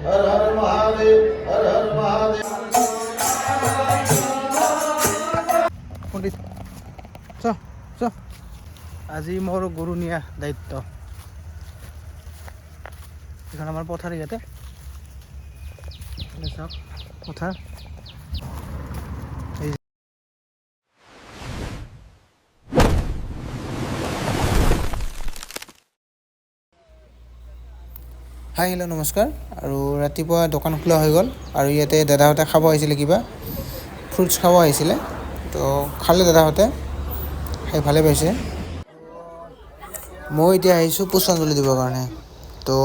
हर हर महादेव हर हर महादेव পণ্ডিত চ চ আজি মোৰ গৰু নিয়া দায়িত্ব এখন আমাৰ পথাৰ ইয়াতে চাওক পথাৰ হাই হেল্ল' নমস্কাৰ আৰু ৰাতিপুৱা দোকান খোলা হৈ গ'ল আৰু ইয়াতে দাদাহঁতে খাব আহিছিলে কিবা ফ্ৰুটছ খাব আহিছিলে তো খালে দাদাহঁতে খাই ভালে পাইছে মই এতিয়া আহিছোঁ পুষ্পাঞ্জলি দিবৰ কাৰণে তো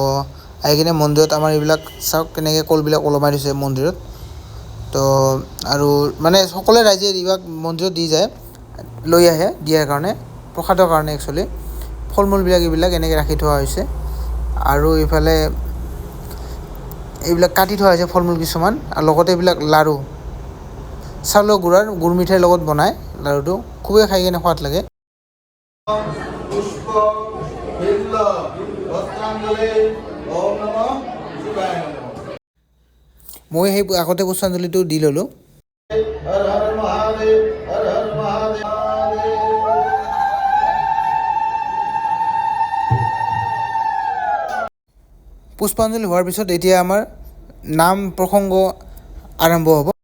আহি কিনে মন্দিৰত আমাৰ এইবিলাক চাওক কেনেকৈ কলবিলাক ওলমাই দিছে মন্দিৰত তো আৰু মানে সকলোৱে ৰাইজে এইবিলাক মন্দিৰত দি যায় লৈ আহে দিয়াৰ কাৰণে প্ৰসাদৰ কাৰণে একচুৱেলি ফল মূলবিলাক এইবিলাক এনেকৈ ৰাখি থোৱা হৈছে আৰু এইফালে এইবিলাক কাটি থোৱা হৈছে ফল মূল কিছুমান আৰু লগতে এইবিলাক লাড়ু চাউলৰ গুড় মিঠাইৰ লগত বনায় লাড়ুটো খুবেই খাই কিনে সোৱাদ লাগে पुष्प बिल्व वस्त्रांजलि ओम नमः शिवाय नमः মই সেই আগতে পুষ্পাঞ্জলিটো দি ল'লোঁ हर हर महादेव हर हर महादेव পুষ্পাঞ্জলি হোৱাৰ পিছত এতিয়া আমাৰ নাম প্ৰসংগ আৰম্ভ হ'ব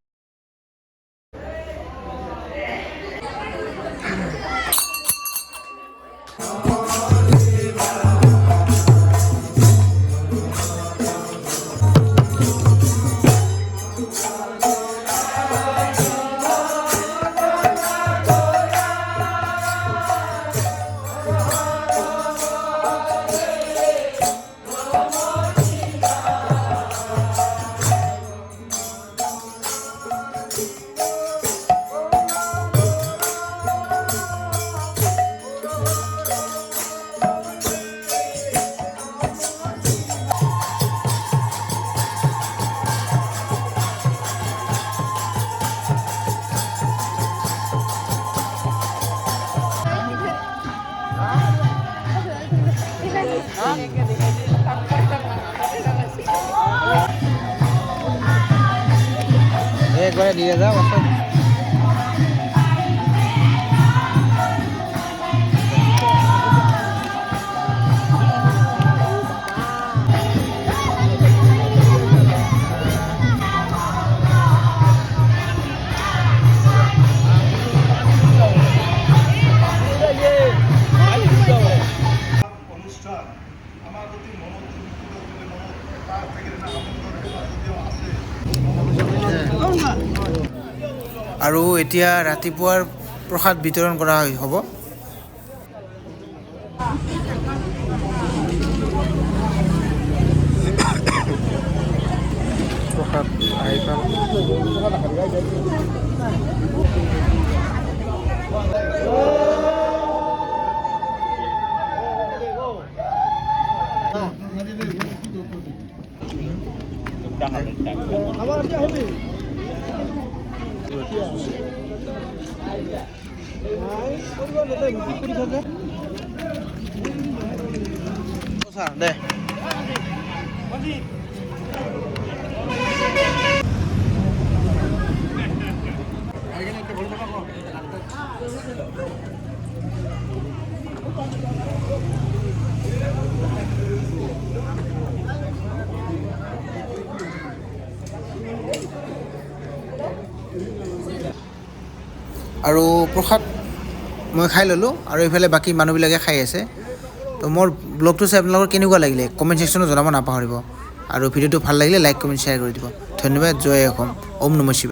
একবাৰে দিয়ে যাওঁ আৰু এতিয়া ৰাতিপুৱাৰ প্ৰসাদ বিতৰণ কৰা হ'ব প্ৰসাদ আহি পাল দে আৰু প্ৰসাদ মই খাই ল'লোঁ আৰু এইফালে বাকী মানুহবিলাকে খাই আছে তো মোৰ ব্লগটো চাই আপোনালোকৰ কেনেকুৱা লাগিলে কমেণ্ট ছেকশ্যনত জনাব নাপাহৰিব আৰু ভিডিঅ'টো ভাল লাগিলে লাইক কমেণ্ট শ্বেয়াৰ কৰি দিব ধন্যবাদ জয় অসম ওম নমঃ শিৱায়